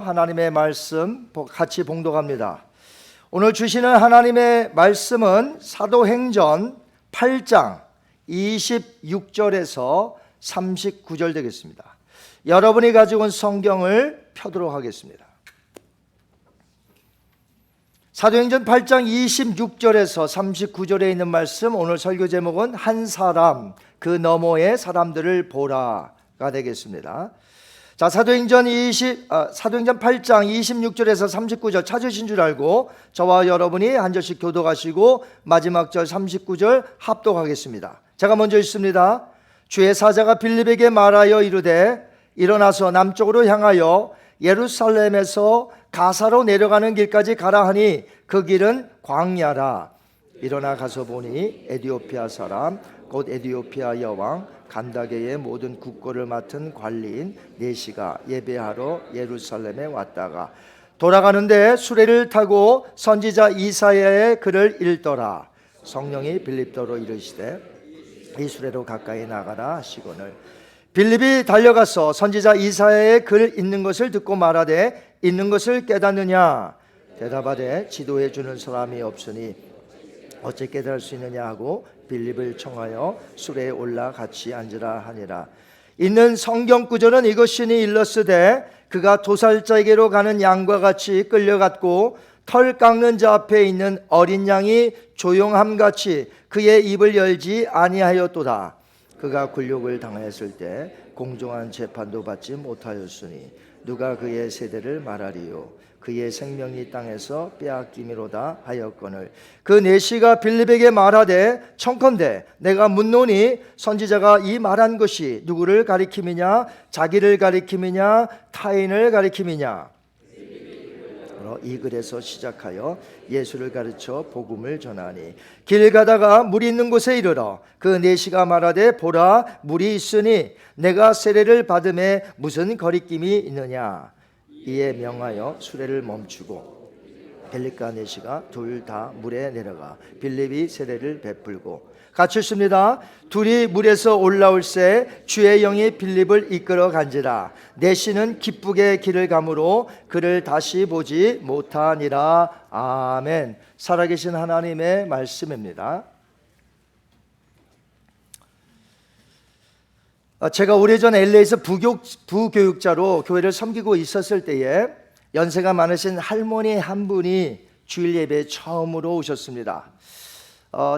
하나님의 말씀 같이 봉독합니다. 오늘 주시는 하나님의 말씀은 사도행전 8장 26절에서 39절 되겠습니다. 여러분이 가지고 온 성경을 펴도록 하겠습니다. 사도행전 8장 26절에서 39절에 있는 말씀, 오늘 설교 제목은 한 사람 그 너머의 사람들을 보라가 되겠습니다. 자, 사도행전 8장 26절에서 39절 찾으신 줄 알고 저와 여러분이 한 절씩 교독하시고 마지막 절 39절 합독하겠습니다. 제가 먼저 읽습니다. 주의 사자가 빌립에게 말하여 이르되 일어나서 남쪽으로 향하여 예루살렘에서 가사로 내려가는 길까지 가라 하니 그 길은 광야라. 일어나 가서 보니 에디오피아 사람 곧 에디오피아 여왕 간다게의 모든 국고를 맡은 관리인 네시가 예배하러 예루살렘에 왔다가 돌아가는데 수레를 타고 선지자 이사야의 글을 읽더라. 성령이 빌립더로 이르시되 이 수레로 가까이 나가라 하시거늘 빌립이 달려가서 선지자 이사야의 글 읽는 것을 듣고 말하되 읽는 것을 깨닫느냐 대답하되 지도해 주는 사람이 없으니 어찌 깨달을 수 있느냐 하고 빌립을 청하여 수레에 올라 같이 앉으라 하니라. 있는 성경 구절은 이것이니 일렀으되 그가 도살자에게로 가는 양과 같이 끌려갔고 털 깎는 자 앞에 있는 어린 양이 조용함같이 그의 입을 열지 아니하였도다. 그가 굴욕을 당하였을 때 공정한 재판도 받지 못하였으니 누가 그의 세대를 말하리요. 그의 생명이 땅에서 빼앗김이로다 하였거늘 그 네시가 빌립에게 말하되 청컨대 내가 묻노니 선지자가 이 말한 것이 누구를 가리킴이냐 자기를 가리킴이냐 타인을 가리킴이냐. 이 글에서 시작하여 예수를 가르쳐 복음을 전하니 길 가다가 물이 있는 곳에 이르러 그 네시가 말하되 보라 물이 있으니 내가 세례를 받음에 무슨 거리낌이 있느냐. 이에 명하여 수레를 멈추고 빌립과 네시가 둘 다 물에 내려가 빌립이 세례를 베풀고 같이 읽습니다. 둘이 물에서 올라올새 주의 영이 빌립을 이끌어 간지라. 네시는 기쁘게 길을 가므로 그를 다시 보지 못하니라. 아멘. 살아계신 하나님의 말씀입니다. 제가 오래전 LA에서 부교육자로 교회를 섬기고 있었을 때에 연세가 많으신 할머니 한 분이 주일 예배에 처음으로 오셨습니다.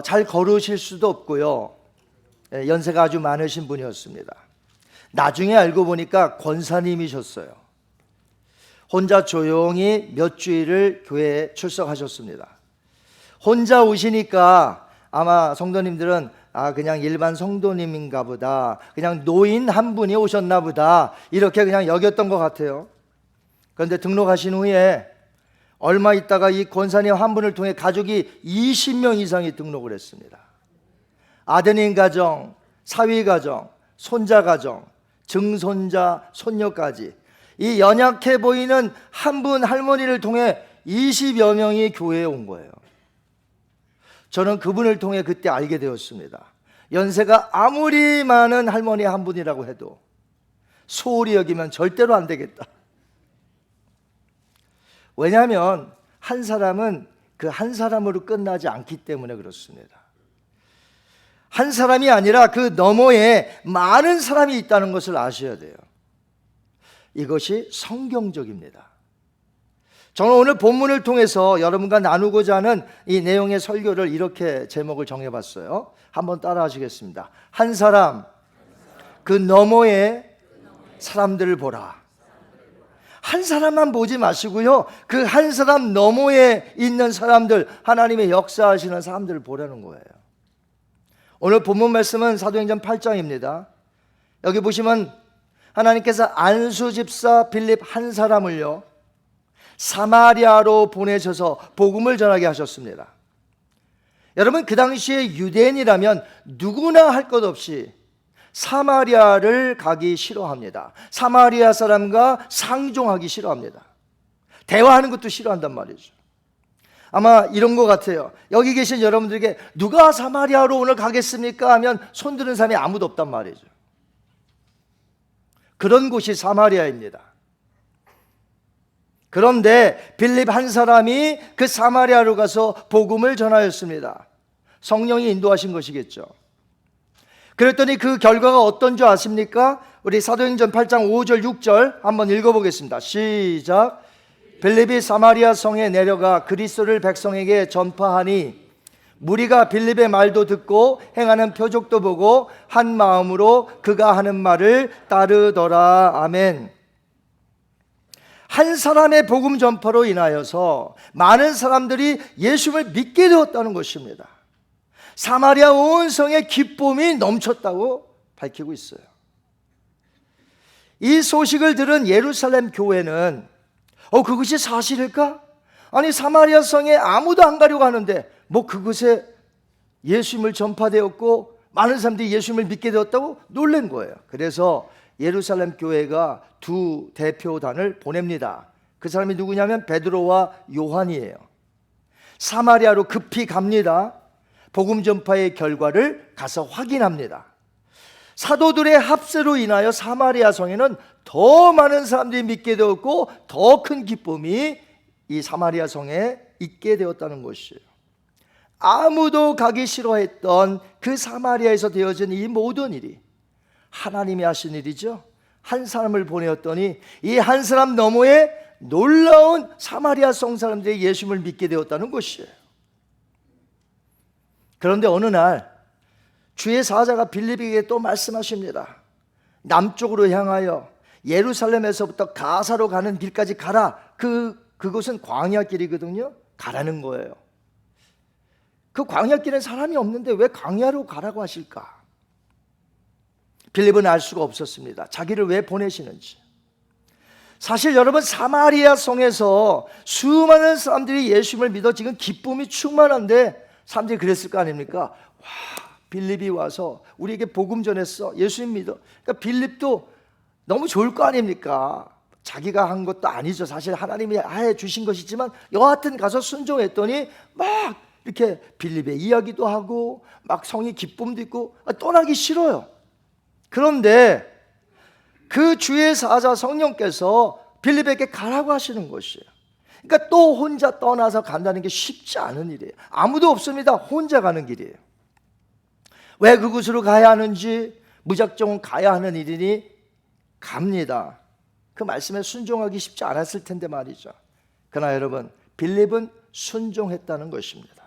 잘 걸으실 수도 없고요. 연세가 아주 많으신 분이었습니다. 나중에 알고 보니까 권사님이셨어요. 혼자 조용히 몇 주일을 교회에 출석하셨습니다. 혼자 오시니까 아마 성도님들은 그냥 일반 성도님인가 보다, 그냥 노인 한 분이 오셨나 보다 이렇게 그냥 여겼던 것 같아요. 그런데 등록하신 후에 얼마 있다가 이 권사님 한 분을 통해 가족이 20명 이상이 등록을 했습니다. 아드님 가정, 사위 가정, 손자 가정, 증손자, 손녀까지 이 연약해 보이는 한 분 할머니를 통해 20여 명이 교회에 온 거예요. 저는 그분을 통해 그때 알게 되었습니다. 연세가 아무리 많은 할머니 한 분이라고 해도 소홀히 여기면 절대로 안 되겠다. 왜냐하면 한 사람은 그 한 사람으로 끝나지 않기 때문에 그렇습니다. 한 사람이 아니라 그 너머에 많은 사람이 있다는 것을 아셔야 돼요. 이것이 성경적입니다. 저는 오늘 본문을 통해서 여러분과 나누고자 하는 이 내용의 설교를 이렇게 제목을 정해봤어요. 한번 따라 하시겠습니다. 한 사람 그 너머의 사람들을 보라. 한 사람만 보지 마시고요, 그 한 사람 너머에 있는 사람들, 하나님의 역사하시는 사람들을 보라는 거예요. 오늘 본문 말씀은 사도행전 8장입니다. 여기 보시면 하나님께서 안수 집사 빌립 한 사람을요 사마리아로 보내셔서 복음을 전하게 하셨습니다. 여러분, 그 당시에 유대인이라면 누구나 할 것 없이 사마리아를 가기 싫어합니다. 사마리아 사람과 상종하기 싫어합니다. 대화하는 것도 싫어한단 말이죠. 아마 이런 것 같아요. 여기 계신 여러분들에게 누가 사마리아로 오늘 가겠습니까? 하면 손드는 사람이 아무도 없단 말이죠. 그런 곳이 사마리아입니다. 그런데 빌립 한 사람이 그 사마리아로 가서 복음을 전하였습니다. 성령이 인도하신 것이겠죠. 그랬더니 그 결과가 어떤 줄 아십니까? 우리 사도행전 8장 5절 6절 한번 읽어보겠습니다. 시작. 빌립이 사마리아 성에 내려가 그리스도를 백성에게 전파하니 무리가 빌립의 말도 듣고 행하는 표적도 보고 한 마음으로 그가 하는 말을 따르더라. 아멘. 한 사람의 복음 전파로 인하여서 많은 사람들이 예수를 믿게 되었다는 것입니다. 사마리아 온 성에 기쁨이 넘쳤다고 밝히고 있어요. 이 소식을 들은 예루살렘 교회는 그것이 사실일까? 아니 사마리아 성에 아무도 안 가려고 하는데 뭐 그곳에 예수님을 전파되었고 많은 사람들이 예수님을 믿게 되었다고 놀란 거예요. 그래서 예루살렘 교회가 두 대표단을 보냅니다. 그 사람이 누구냐면 베드로와 요한이에요. 사마리아로 급히 갑니다. 복음 전파의 결과를 가서 확인합니다. 사도들의 합세로 인하여 사마리아 성에는 더 많은 사람들이 믿게 되었고 더 큰 기쁨이 이 사마리아 성에 있게 되었다는 것이에요. 아무도 가기 싫어했던 그 사마리아에서 되어진 이 모든 일이 하나님이 하신 일이죠. 한 사람을 보내었더니 이 한 사람 너머에 놀라운 사마리아 성 사람들이 예수님을 믿게 되었다는 것이에요. 그런데 어느 날 주의 사자가 빌립에게 또 말씀하십니다. 남쪽으로 향하여 예루살렘에서부터 가사로 가는 길까지 가라. 그곳은 광야길이거든요. 가라는 거예요. 그 광야길엔 사람이 없는데 왜 광야로 가라고 하실까? 빌립은 알 수가 없었습니다. 자기를 왜 보내시는지. 사실 여러분 사마리아 성에서 수많은 사람들이 예수님을 믿어 지금 기쁨이 충만한데 사람들이 그랬을 거 아닙니까? 와, 빌립이 와서 우리에게 복음 전했어. 예수님 믿어. 그러니까 빌립도 너무 좋을 거 아닙니까? 자기가 한 것도 아니죠. 사실 하나님이 해 주신 것이지만 여하튼 가서 순종했더니 막 이렇게 빌립의 이야기도 하고 막 성이 기쁨도 있고 떠나기 싫어요. 그런데 그 주의 사자 성령께서 빌립에게 가라고 하시는 것이에요. 그러니까 또 혼자 떠나서 간다는 게 쉽지 않은 일이에요. 아무도 없습니다. 혼자 가는 길이에요. 왜 그곳으로 가야 하는지 무작정 가야 하는 일이니 갑니다. 그 말씀에 순종하기 쉽지 않았을 텐데 말이죠. 그러나 여러분 빌립은 순종했다는 것입니다.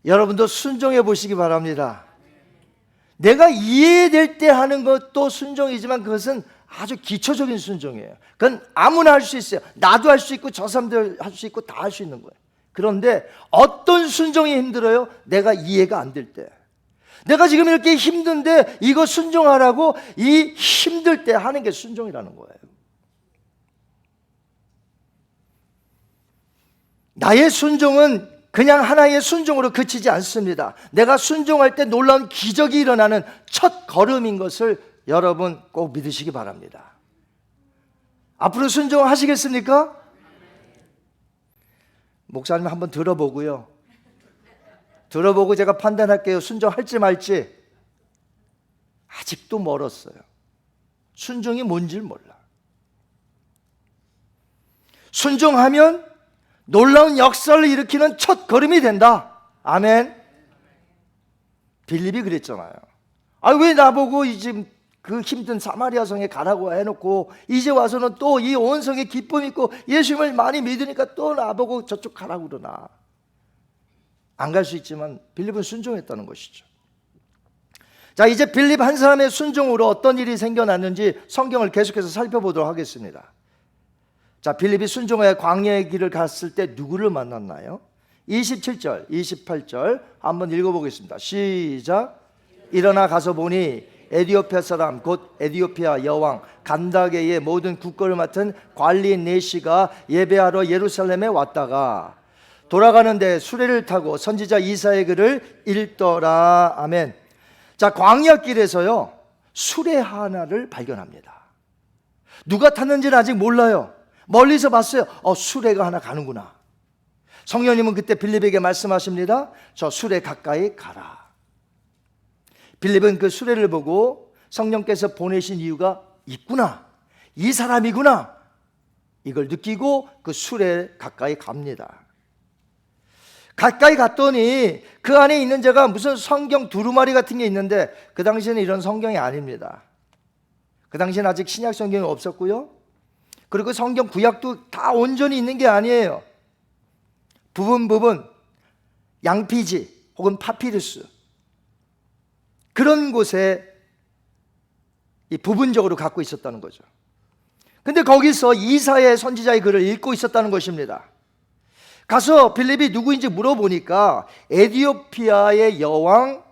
여러분도 순종해 보시기 바랍니다. 내가 이해될 때 하는 것도 순종이지만 그것은 아주 기초적인 순종이에요. 그건 아무나 할 수 있어요. 나도 할 수 있고 저 사람들 할 수 있고 다 할 수 있는 거예요. 그런데 어떤 순종이 힘들어요? 내가 이해가 안 될 때. 내가 지금 이렇게 힘든데 이거 순종하라고 이 힘들 때 하는 게 순종이라는 거예요. 나의 순종은 그냥 하나의 순종으로 그치지 않습니다. 내가 순종할 때 놀라운 기적이 일어나는 첫 걸음인 것을 여러분 꼭 믿으시기 바랍니다. 앞으로 순종하시겠습니까? 목사님 한번 들어보고요. 들어보고 제가 판단할게요. 순종할지 말지. 아직도 멀었어요. 순종이 뭔지 몰라. 순종하면 놀라운 역사를 일으키는 첫 걸음이 된다. 아멘. 빌립이 그랬잖아요. 왜 나보고 지금 그 힘든 사마리아 성에 가라고 해놓고 이제 와서는 또 이 온 성에 기쁨 있고 예수님을 많이 믿으니까 또 나보고 저쪽 가라고 그러나. 안 갈 수 있지만 빌립은 순종했다는 것이죠. 자, 이제 빌립 한 사람의 순종으로 어떤 일이 생겨났는지 성경을 계속해서 살펴보도록 하겠습니다. 자, 빌립이 순종하여 광야의 길을 갔을 때 누구를 만났나요? 27절, 28절 한번 읽어보겠습니다. 시작. 일어나 가서 보니 에디오피아 사람 곧 에디오피아 여왕 간다게의 모든 국거를 맡은 관리인 네시가 예배하러 예루살렘에 왔다가 돌아가는데 수레를 타고 선지자 이사의 글을 읽더라. 아멘. 자, 광야길에서요 수레 하나를 발견합니다. 누가 탔는지는 아직 몰라요. 멀리서 봤어요. 수레가 하나 가는구나. 성령님은 그때 빌립에게 말씀하십니다. 저 수레 가까이 가라. 빌립은 그 수레를 보고 성령께서 보내신 이유가 있구나, 이 사람이구나 이걸 느끼고 그 술에 가까이 갑니다. 가까이 갔더니 그 안에 있는 자가 무슨 성경 두루마리 같은 게 있는데 그 당시에는 이런 성경이 아닙니다. 그 당시에는 아직 신약 성경이 없었고요. 그리고 성경 구약도 다 온전히 있는 게 아니에요. 부분 양피지 혹은 파피루스 그런 곳에 이 부분적으로 갖고 있었다는 거죠. 근데 거기서 이사야 선지자의 글을 읽고 있었다는 것입니다. 가서 빌립이 누구인지 물어보니까 에티오피아의 여왕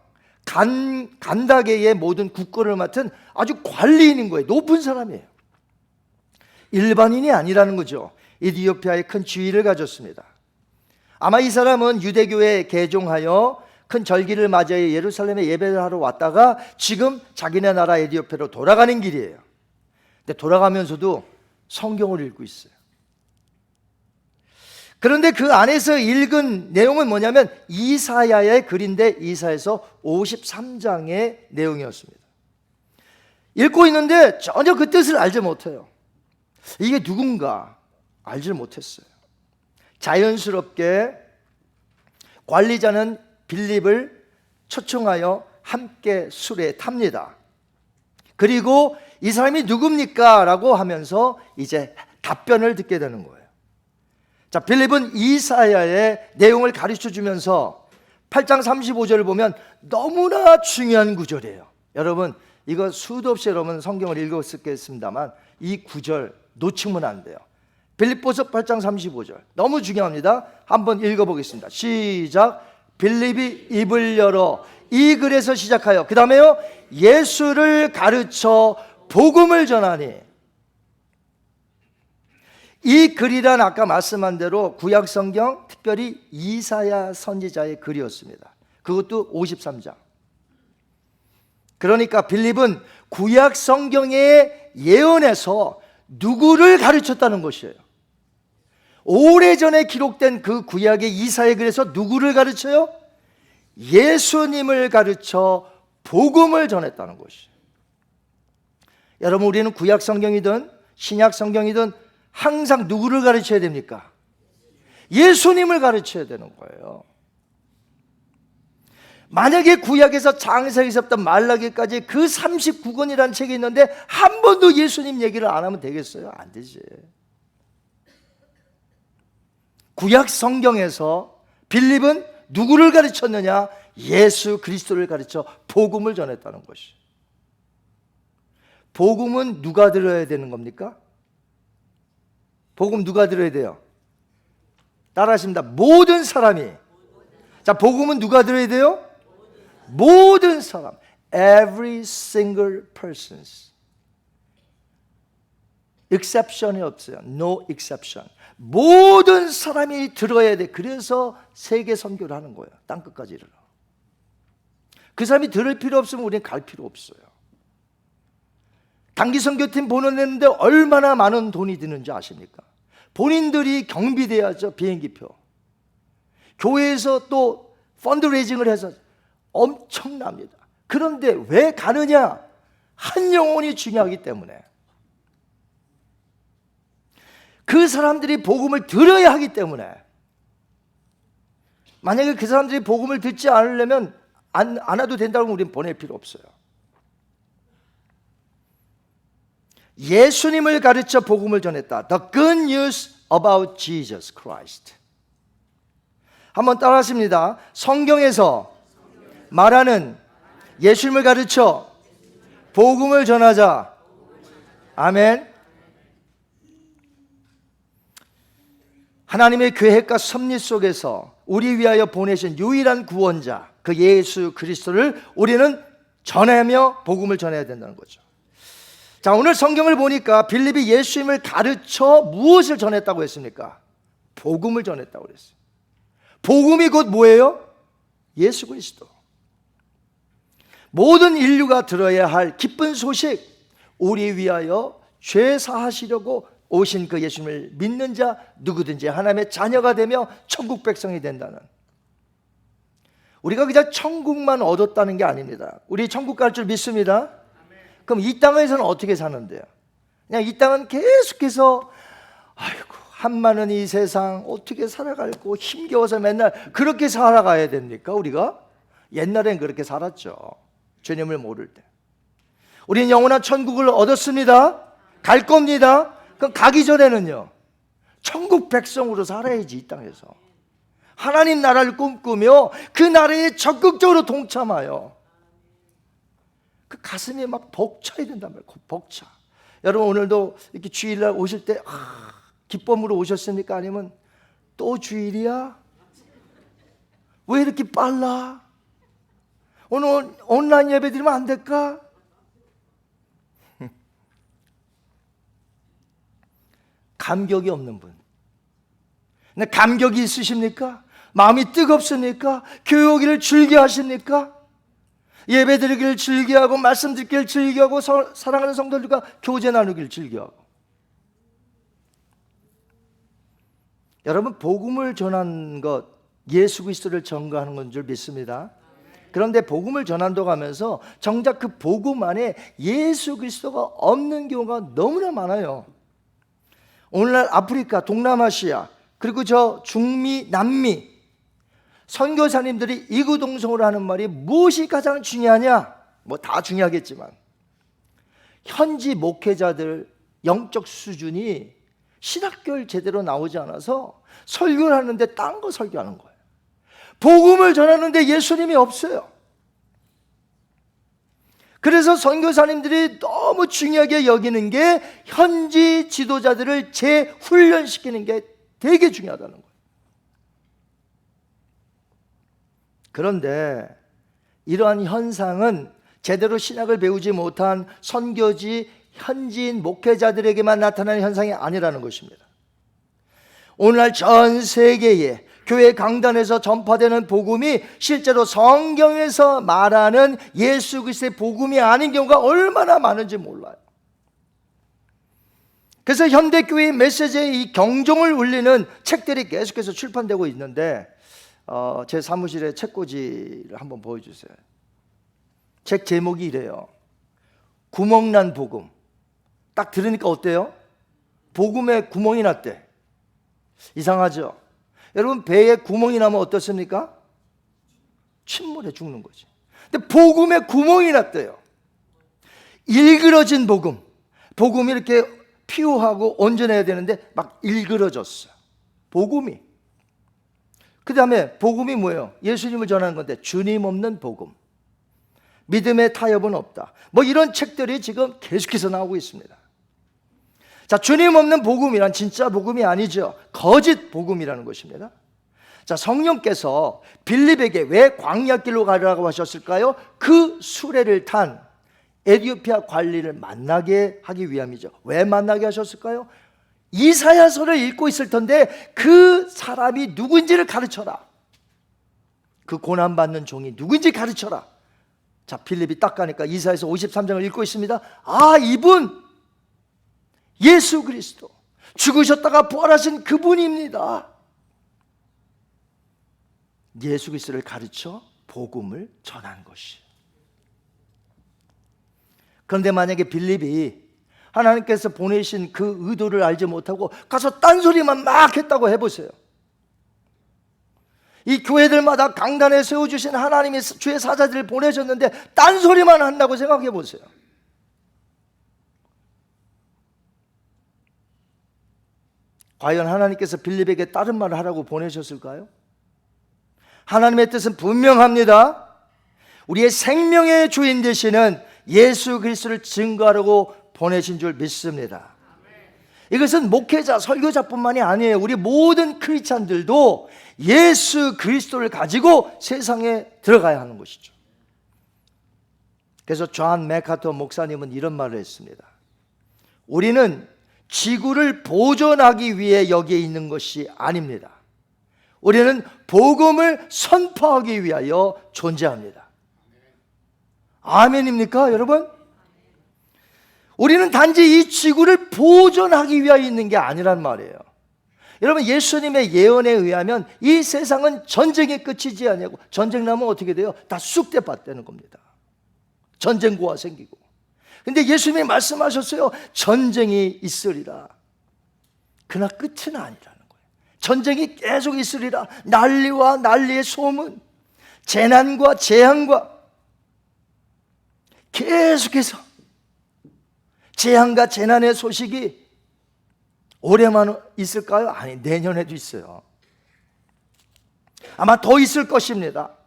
간다게의 모든 국권을 맡은 아주 관리인인 거예요. 높은 사람이에요. 일반인이 아니라는 거죠. 에티오피아의 큰 지위를 가졌습니다. 아마 이 사람은 유대교에 개종하여 큰 절기를 맞이해 예루살렘에 예배를 하러 왔다가 지금 자기네 나라 에티오피아로 돌아가는 길이에요. 근데 돌아가면서도 성경을 읽고 있어요. 그런데 그 안에서 읽은 내용은 뭐냐면 이사야의 글인데 이사야서 53장의 내용이었습니다. 읽고 있는데 전혀 그 뜻을 알지 못해요. 이게 누군가 알지 못했어요. 자연스럽게 관리자는 빌립을 초청하여 함께 술에 탑니다. 그리고 이 사람이 누굽니까? 라고 하면서 이제 답변을 듣게 되는 거예요. 자, 빌립은 이사야의 내용을 가르쳐 주면서 8장 35절을 보면 너무나 중요한 구절이에요. 여러분, 이거 수도 없이 여러분 성경을 읽었겠습니다만 이 구절 놓치면 안 돼요. 빌립보서 8장 35절 너무 중요합니다. 한번 읽어보겠습니다. 시작. 빌립이 입을 열어 이 글에서 시작하여 그 다음에요 예수를 가르쳐 복음을 전하니. 이 글이란 아까 말씀한 대로 구약성경 특별히 이사야 선지자의 글이었습니다. 그것도 53장. 그러니까 빌립은 구약성경의 예언에서 누구를 가르쳤다는 것이에요. 오래전에 기록된 그 구약의 이사야 글에서 누구를 가르쳐요? 예수님을 가르쳐 복음을 전했다는 것이에요. 여러분, 우리는 구약성경이든 신약성경이든 항상 누구를 가르쳐야 됩니까? 예수님을 가르쳐야 되는 거예요. 만약에 구약에서 창세기서부터 말라기까지 그 39권이라는 책이 있는데 한 번도 예수님 얘기를 안 하면 되겠어요? 안 되지. 구약 성경에서 빌립은 누구를 가르쳤느냐? 예수 그리스도를 가르쳐 복음을 전했다는 것이. 복음은 누가 들어야 되는 겁니까? 복음 누가 들어야 돼요? 따라하십니다. 모든 사람이. 자, 복음은 누가 들어야 돼요? 모든 사람. Every single person. exception이 없어요. No exception. 모든 사람이 들어야 돼. 그래서 세계 선교를 하는 거예요. 땅끝까지 이르러. 그 사람이 들을 필요 없으면 우리는 갈 필요 없어요. 단기 선교팀 보내는데 얼마나 많은 돈이 드는지 아십니까? 본인들이 경비돼야죠. 비행기표. 교회에서 또 펀드레이징을 해서 엄청납니다. 그런데 왜 가느냐? 한 영혼이 중요하기 때문에. 그 사람들이 복음을 들어야 하기 때문에. 만약에 그 사람들이 복음을 듣지 않으려면 안 와도 된다고 우리는 보낼 필요 없어요. 예수님을 가르쳐 복음을 전했다. The good news about Jesus Christ. 한번 따라하십니다. 성경에서 말하는 예수님을 가르쳐 복음을 전하자. 아멘. 하나님의 계획과 섭리 속에서 우리 위하여 보내신 유일한 구원자 그 예수 그리스도를 우리는 전하며 복음을 전해야 된다는 거죠. 자, 오늘 성경을 보니까 빌립이 예수님을 가르쳐 무엇을 전했다고 했습니까? 복음을 전했다고 그랬어요. 복음이 곧 뭐예요? 예수 그리스도. 모든 인류가 들어야 할 기쁜 소식, 우리 위하여 죄 사하시려고 오신 그 예수님을 믿는 자 누구든지 하나님의 자녀가 되며 천국 백성이 된다는. 우리가 그냥 천국만 얻었다는 게 아닙니다. 우리 천국 갈 줄 믿습니다. 그럼 이 땅에서는 어떻게 사는데요? 그냥 이 땅은 계속해서 아이고, 한많은 이 세상 어떻게 살아갈고 힘겨워서 맨날 그렇게 살아가야 됩니까? 우리가 옛날엔 그렇게 살았죠. 주님을 모를 때. 우리는 영원한 천국을 얻었습니다. 갈 겁니다. 그럼 가기 전에는요, 천국 백성으로 살아야지. 이 땅에서 하나님 나라를 꿈꾸며 그 나라에 적극적으로 동참하여 그 가슴이 막 벅차야 된단 말이에요. 벅차. 여러분, 오늘도 이렇게 주일날 오실 때 기쁨으로 오셨습니까? 아니면 또 주일이야? 왜 이렇게 빨라? 오늘 온라인 예배 드리면 안 될까? 감격이 없는 분. 근데 감격이 있으십니까? 마음이 뜨겁습니까? 교육을 즐겨 하십니까? 예배 드리기를 즐겨하고 말씀 듣기를 즐겨하고 사랑하는 성도들과 교제 나누기를 즐겨하고. 여러분, 복음을 전하는 것, 예수 그리스도를 전가하는 건 줄 믿습니다. 그런데 복음을 전한다고 하면서 정작 그 복음 안에 예수 그리스도가 없는 경우가 너무나 많아요. 오늘날 아프리카, 동남아시아, 그리고 저 중미, 남미 선교사님들이 이구동성으로 하는 말이 무엇이 가장 중요하냐? 뭐 다 중요하겠지만 현지 목회자들 영적 수준이 신학교를 제대로 나오지 않아서 설교를 하는데 딴 거 설교하는 거예요. 복음을 전하는데 예수님이 없어요. 그래서 선교사님들이 너무 중요하게 여기는 게 현지 지도자들을 재훈련시키는 게 되게 중요하다는 거예요. 그런데 이러한 현상은 제대로 신학을 배우지 못한 선교지 현지인 목회자들에게만 나타나는 현상이 아니라는 것입니다. 오늘날 전 세계에 교회 강단에서 전파되는 복음이 실제로 성경에서 말하는 예수 그리스도의 복음이 아닌 경우가 얼마나 많은지 몰라요. 그래서 현대교회의 메시지에 이 경종을 울리는 책들이 계속해서 출판되고 있는데 제 사무실에 책꽂이를 한번 보여주세요. 책 제목이 이래요. 구멍난 복음. 딱 들으니까 어때요? 복음에 구멍이 났대. 이상하죠? 여러분, 배에 구멍이 나면 어떻습니까? 침몰해 죽는 거지. 근데 복음에 구멍이 났대요. 일그러진 복음. 복음이 이렇게 피우하고 온전해야 되는데 막 일그러졌어요. 복음이. 그 다음에 복음이 뭐예요? 예수님을 전하는 건데 주님 없는 복음. 믿음의 타협은 없다. 뭐 이런 책들이 지금 계속해서 나오고 있습니다. 자, 주님 없는 복음이란 진짜 복음이 아니죠. 거짓 복음이라는 것입니다. 자, 성령께서 빌립에게 왜 광야길로 가라고 하셨을까요? 그 수레를 탄 에티오피아 관리를 만나게 하기 위함이죠. 왜 만나게 하셨을까요? 이사야서를 읽고 있을 텐데 그 사람이 누구인지를 가르쳐라. 그 고난받는 종이 누구인지 가르쳐라. 자, 빌립이 딱 가니까 이사야서 53장을 읽고 있습니다. 아, 이분 예수 그리스도 죽으셨다가 부활하신 그분입니다. 예수 그리스도를 가르쳐 복음을 전한 것이. 그런데 만약에 빌립이 하나님께서 보내신 그 의도를 알지 못하고 가서 딴소리만 막 했다고 해보세요. 이 교회들마다 강단에 세워주신 하나님의 주의 사자들을 보내셨는데 딴소리만 한다고 생각해 보세요. 과연 하나님께서 빌립에게 다른 말을 하라고 보내셨을까요? 하나님의 뜻은 분명합니다. 우리의 생명의 주인 되시는 예수 그리스도를 증거하려고 보내신 줄 믿습니다. 이것은 목회자, 설교자뿐만이 아니에요. 우리 모든 크리스찬들도 예수 그리스도를 가지고 세상에 들어가야 하는 것이죠. 그래서 존 맥카터 목사님은 이런 말을 했습니다. 우리는 지구를 보존하기 위해 여기에 있는 것이 아닙니다. 우리는 복음을 선포하기 위하여 존재합니다. 아멘입니까, 여러분? 우리는 단지 이 지구를 보존하기 위하여 있는 게 아니란 말이에요. 여러분, 예수님의 예언에 의하면 이 세상은 전쟁의 끝이지 아니하고, 전쟁 나면 어떻게 돼요? 다 쑥대밭 되는 겁니다. 전쟁고가 생기고. 근데 예수님이 말씀하셨어요. 전쟁이 있으리라. 그러나 끝은 아니라는 거예요. 전쟁이 계속 있으리라. 난리와 난리의 소문, 재난과 재앙과 계속해서 재앙과 재난의 소식이 올해만 있을까요? 아니, 내년에도 있어요. 아마 더 있을 것입니다.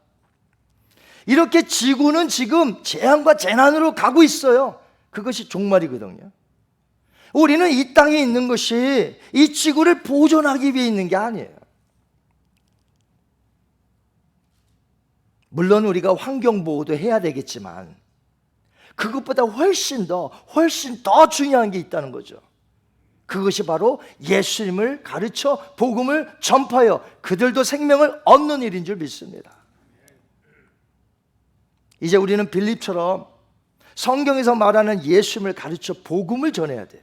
이렇게 지구는 지금 재앙과 재난으로 가고 있어요. 그것이 종말이거든요. 우리는 이 땅에 있는 것이 이 지구를 보존하기 위해 있는 게 아니에요. 물론 우리가 환경보호도 해야 되겠지만 그것보다 훨씬 더 중요한 게 있다는 거죠. 그것이 바로 예수님을 가르쳐 복음을 전파하여 그들도 생명을 얻는 일인 줄 믿습니다. 이제 우리는 빌립처럼 성경에서 말하는 예수님을 가르쳐 복음을 전해야 돼요.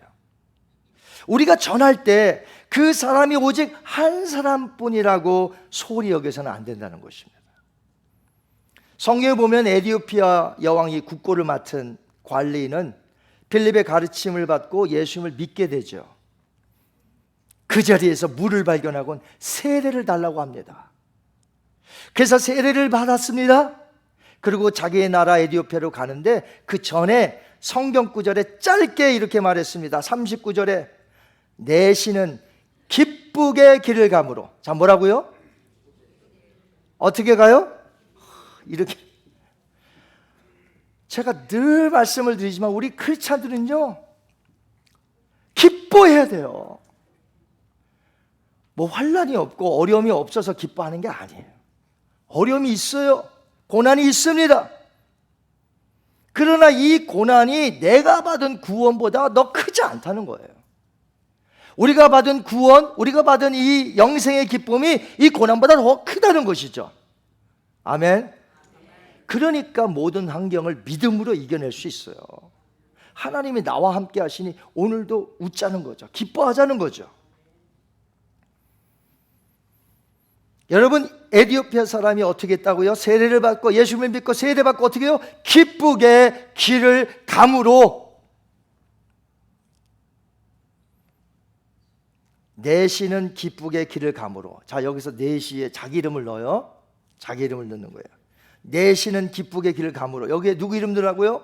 우리가 전할 때 그 사람이 오직 한 사람뿐이라고 소홀히 여겨서는 안 된다는 것입니다. 성경에 보면 에티오피아 여왕이 국고를 맡은 관리인은 빌립의 가르침을 받고 예수님을 믿게 되죠. 그 자리에서 물을 발견하곤 세례를 달라고 합니다. 그래서 세례를 받았습니다. 그리고 자기의 나라 에티오피아로 가는데 그 전에 성경 구절에 짧게 이렇게 말했습니다. 39절에 내시는 기쁘게 길을 가므로. 자, 뭐라고요? 어떻게 가요? 이렇게. 제가 늘 말씀을 드리지만 우리 크리스찬들은요 기뻐해야 돼요. 뭐 환난이 없고 어려움이 없어서 기뻐하는 게 아니에요. 어려움이 있어요. 고난이 있습니다. 그러나 이 고난이 내가 받은 구원보다 더 크지 않다는 거예요. 우리가 받은 구원, 우리가 받은 이 영생의 기쁨이 이 고난보다 더 크다는 것이죠. 아멘. 그러니까 모든 환경을 믿음으로 이겨낼 수 있어요. 하나님이 나와 함께 하시니 오늘도 웃자는 거죠. 기뻐하자는 거죠. 여러분, 에티오피아 사람이 어떻게 했다고요? 세례를 받고 예수님을 믿고 세례 받고 어떻게 해요? 기쁘게 길을 감으로. 내시는 기쁘게 길을 감으로. 자, 여기서 내시에 자기 이름을 넣어요. 자기 이름을 넣는 거예요. 내시는 기쁘게 길을 감으로. 여기에 누구 이름 넣으라고요?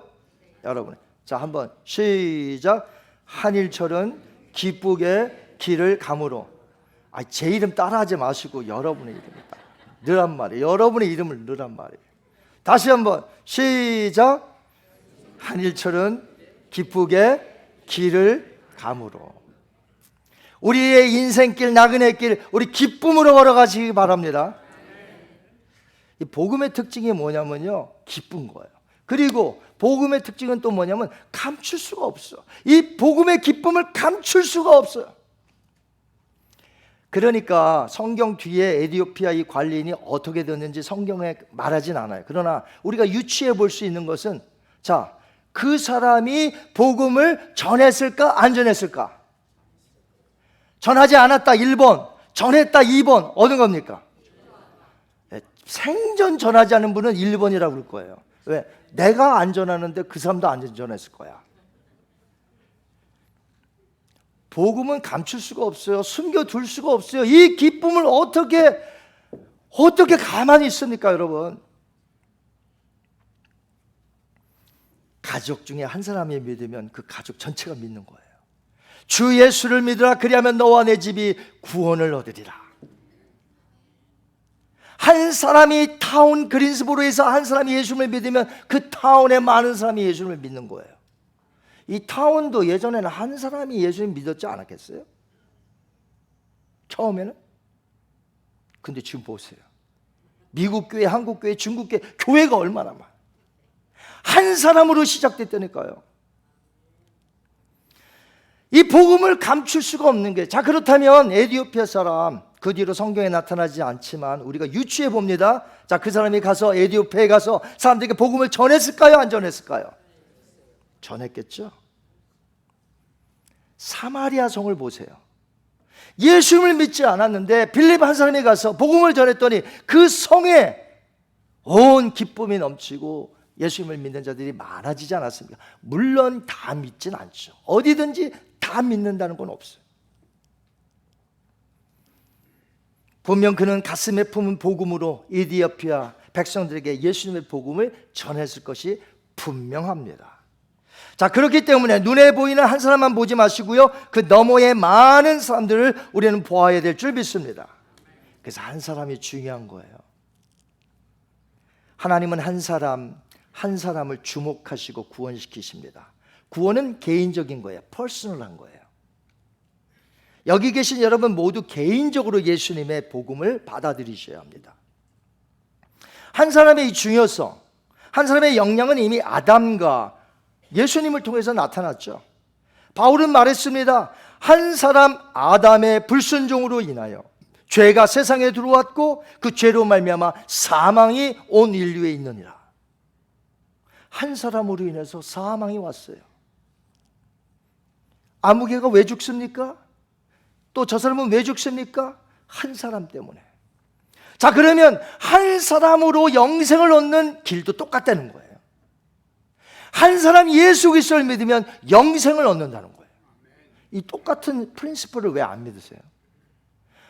여러분. 자, 한번 시작. 한일철은 기쁘게 길을 감으로. 제 이름 따라하지 마시고 여러분의 이름을 넣으란 말이에요. 여러분의 이름을 넣으란 말이에요. 다시 한번 시작. 한일철은 기쁘게 길을 감으로. 우리의 인생길, 나그네 길, 우리 기쁨으로 걸어가시기 바랍니다. 이 복음의 특징이 뭐냐면요, 기쁜 거예요. 그리고 복음의 특징은 또 뭐냐면 감출 수가 없어. 이 복음의 기쁨을 감출 수가 없어요. 그러니까 성경 뒤에 에티오피아 이 관리인이 어떻게 됐는지 성경에 말하진 않아요. 그러나 우리가 유추해 볼 수 있는 것은, 자, 그 사람이 복음을 전했을까 안 전했을까? 전하지 않았다 1번, 전했다 2번. 어느 겁니까? 생전 전하지 않은 분은 1번이라고 그럴 거예요. 왜? 내가 안 전하는데 그 사람도 안 전했을 거야. 복음은 감출 수가 없어요. 숨겨둘 수가 없어요. 이 기쁨을 어떻게 가만히 있습니까, 여러분? 가족 중에 한 사람이 믿으면 그 가족 전체가 믿는 거예요. 주 예수를 믿으라. 그리하면 너와 내 집이 구원을 얻으리라. 한 사람이 타운 그린스보로에서 한 사람이 예수를 믿으면 그 타운에 많은 사람이 예수를 믿는 거예요. 이 타운도 예전에는 한 사람이 예수를 믿었지 않았겠어요? 처음에는? 근데 지금 보세요. 미국 교회, 한국 교회, 중국 교회, 교회가 얼마나 많아요. 한 사람으로 시작됐다니까요. 이 복음을 감출 수가 없는 게, 자, 그렇다면 에티오피아 사람, 그 뒤로 성경에 나타나지 않지만 우리가 유추해 봅니다. 자, 그 사람이 가서 에티오피아에 가서 사람들에게 복음을 전했을까요, 안 전했을까요? 전했겠죠. 사마리아 성을 보세요. 예수님을 믿지 않았는데 빌립 한 사람이 가서 복음을 전했더니 그 성에 온 기쁨이 넘치고 예수님을 믿는 자들이 많아지지 않았습니까? 물론 다 믿진 않죠. 어디든지 다 믿는다는 건 없어요. 분명 그는 가슴에 품은 복음으로 이디오피아 백성들에게 예수님의 복음을 전했을 것이 분명합니다. 자, 그렇기 때문에 눈에 보이는 한 사람만 보지 마시고요, 그 너머의 많은 사람들을 우리는 보아야 될 줄 믿습니다. 그래서 한 사람이 중요한 거예요. 하나님은 한 사람을 주목하시고 구원시키십니다. 구원은 개인적인 거예요. 퍼스널한 거예요. 여기 계신 여러분 모두 개인적으로 예수님의 복음을 받아들이셔야 합니다. 한 사람의 이 중요성, 한 사람의 역량은 이미 아담과 예수님을 통해서 나타났죠. 바울은 말했습니다. 한 사람 아담의 불순종으로 인하여 죄가 세상에 들어왔고 그 죄로 말미암아 사망이 온 인류에 있느니라. 한 사람으로 인해서 사망이 왔어요. 아무개가 왜 죽습니까? 또 저 사람은 왜 죽습니까? 한 사람 때문에. 자, 그러면 한 사람으로 영생을 얻는 길도 똑같다는 거예요. 한 사람 예수 그리스도를 믿으면 영생을 얻는다는 거예요. 이 똑같은 프린시플을 왜 안 믿으세요?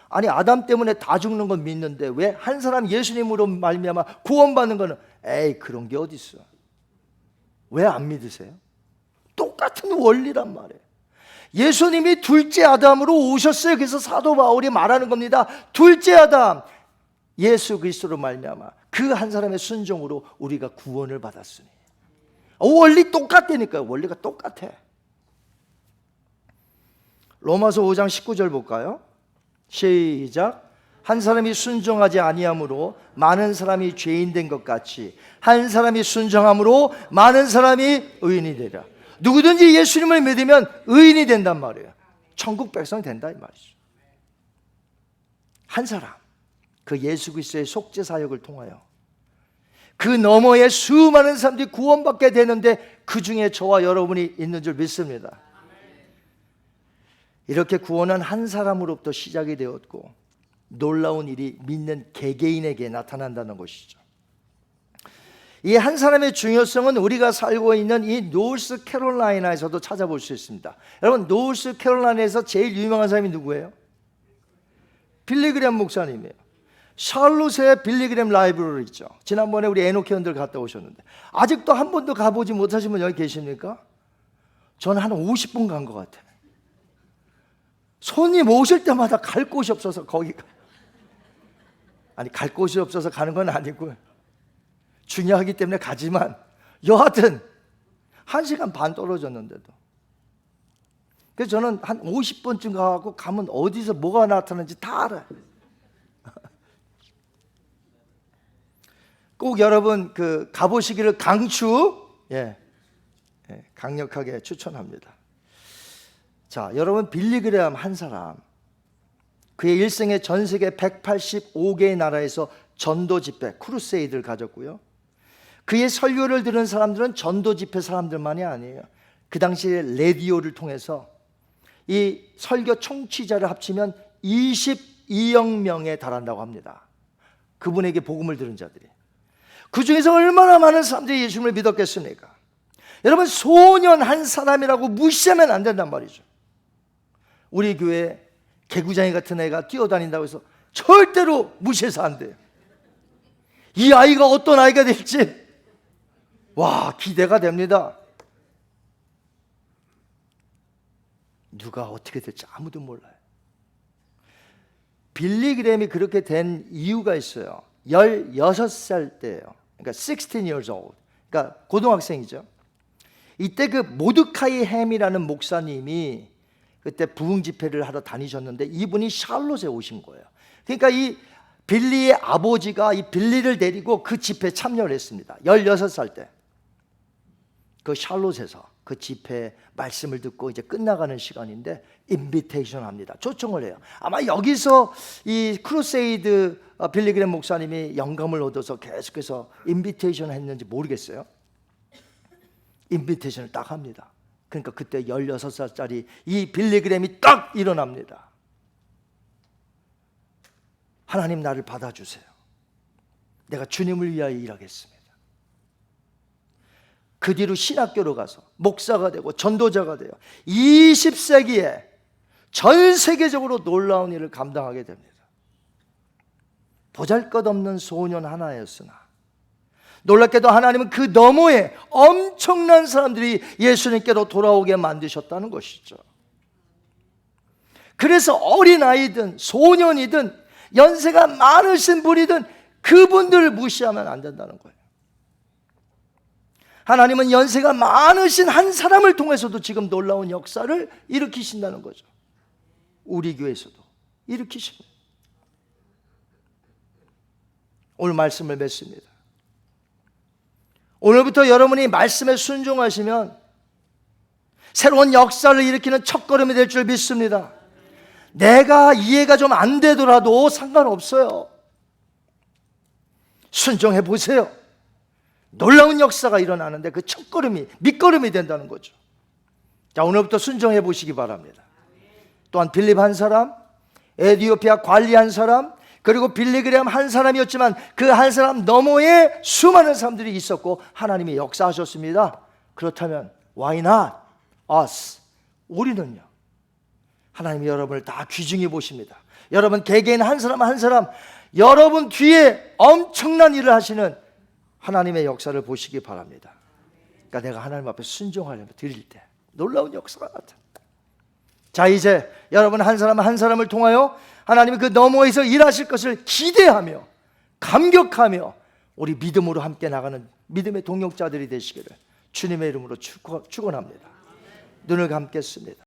아니, 아담 때문에 다 죽는 건 믿는데 왜 한 사람 예수님으로 말미암아 구원받는 거는 에이, 그런 게 어디 있어? 왜 안 믿으세요? 똑같은 원리란 말이에요. 예수님이 둘째 아담으로 오셨어요. 그래서 사도 바울이 말하는 겁니다. 둘째 아담 예수 그리스도로 말미암아 그 한 사람의 순종으로 우리가 구원을 받았으니. 원리 똑같다니까요. 원리가 똑같아. 로마서 5장 19절 볼까요? 시작. 한 사람이 순종하지 아니함으로 많은 사람이 죄인 된 것 같이 한 사람이 순종함으로 많은 사람이 의인이 되리라. 누구든지 예수님을 믿으면 의인이 된단 말이에요. 천국 백성이 된다 이 말이죠. 한 사람, 그 예수 그리스도의 속죄 사역을 통하여 그 너머에 수많은 사람들이 구원받게 되는데 그 중에 저와 여러분이 있는 줄 믿습니다. 이렇게 구원은 한 사람으로부터 시작이 되었고 놀라운 일이 믿는 개개인에게 나타난다는 것이죠. 이 한 사람의 중요성은 우리가 살고 있는 이 노스 캐롤라이나에서도 찾아볼 수 있습니다. 여러분, 노스 캐롤라이나에서 제일 유명한 사람이 누구예요? 빌리그램 목사님이에요. 샬롯에 빌리그램 라이브러리 있죠. 지난번에 우리 에노키 형들 갔다 오셨는데 아직도 한 번도 가보지 못하신 분 여기 계십니까? 저는 한 50분 간 것 같아요. 손님 오실 때마다 갈 곳이 없어서 거기가, 아니 갈 곳이 없어서 가는 건 아니고요, 중요하기 때문에 가지만 여하튼 1시간 반 떨어졌는데도. 그래서 저는 한 50번쯤 가고 가면 어디서 뭐가 나타나는지 다 알아요. 꼭 여러분 그 가보시기를 강력하게 추천합니다. 자, 여러분, 빌리그레암 한 사람, 그의 일생에 전 세계 185개의 나라에서 전도 집회, 크루세이드를 가졌고요. 그의 설교를 들은 사람들은 전도 집회 사람들만이 아니에요. 그 당시에 라디오를 통해서 이 설교 청취자를 합치면 22억 명에 달한다고 합니다. 그분에게 복음을 들은 자들이. 그 중에서 얼마나 많은 사람들이 예수님을 믿었겠습니까? 여러분, 소년 한 사람이라고 무시하면 안 된단 말이죠. 우리 교회 개구장이 같은 애가 뛰어다닌다고 해서 절대로 무시해서 안 돼요. 이 아이가 어떤 아이가 될지 와, 기대가 됩니다. 누가 어떻게 될지 아무도 몰라요. 빌리그램이 그렇게 된 이유가 있어요. 16살 때예요. 그러니까 16 years old. 그러니까 고등학생이죠. 이때 그 모드카이 햄이라는 목사님이 그때 부흥 집회를 하러 다니셨는데 이분이 샬롯에 오신 거예요. 그러니까 이 빌리의 아버지가 이 빌리를 데리고 그 집회에 참여를 했습니다. 16살 때. 그 샬롯에서 그 집회 말씀을 듣고 이제 끝나가는 시간인데 인비테이션 합니다. 초청을 해요. 아마 여기서 이 크루세이드 빌리그램 목사님이 영감을 얻어서 계속해서 인비테이션을 했는지 모르겠어요. 인비테이션을 딱 합니다. 그러니까 그때 16살짜리 이 빌리그램이 딱 일어납니다. 하나님, 나를 받아주세요. 내가 주님을 위하여 일하겠습니다. 그 뒤로 신학교로 가서 목사가 되고 전도자가 되어 20세기에 전 세계적으로 놀라운 일을 감당하게 됩니다. 보잘것없는 소년 하나였으나 놀랍게도 하나님은 그 너머에 엄청난 사람들이 예수님께로 돌아오게 만드셨다는 것이죠. 그래서 어린아이든 소년이든 연세가 많으신 분이든 그분들을 무시하면 안 된다는 거예요. 하나님은 연세가 많으신 한 사람을 통해서도 지금 놀라운 역사를 일으키신다는 거죠. 우리 교회에서도 일으키십니다. 오늘 말씀을 맺습니다. 오늘부터 여러분이 말씀에 순종하시면 새로운 역사를 일으키는 첫걸음이 될 줄 믿습니다. 내가 이해가 좀 안 되더라도 상관없어요. 순종해 보세요. 놀라운 역사가 일어나는데 그 첫걸음이 밑걸음이 된다는 거죠. 자, 오늘부터 순종해 보시기 바랍니다. 또한 빌립 한 사람, 에티오피아 관리 한 사람, 그리고 빌리그램 한 사람이었지만 그 한 사람 너머에 수많은 사람들이 있었고 하나님이 역사하셨습니다. 그렇다면 why not us? 우리는요? 하나님이 여러분을 다 귀중히 보십니다. 여러분 개개인 한 사람 한 사람 여러분 뒤에 엄청난 일을 하시는 하나님의 역사를 보시기 바랍니다. 그러니까 내가 하나님 앞에 순종하려면 드릴 때 놀라운 역사가 나타납니다. 자, 이제 여러분 한 사람 한 사람을 통하여 하나님이 그 너머에서 일하실 것을 기대하며 감격하며 우리 믿음으로 함께 나가는 믿음의 동역자들이 되시기를 주님의 이름으로 축원합니다. 눈을 감겠습니다.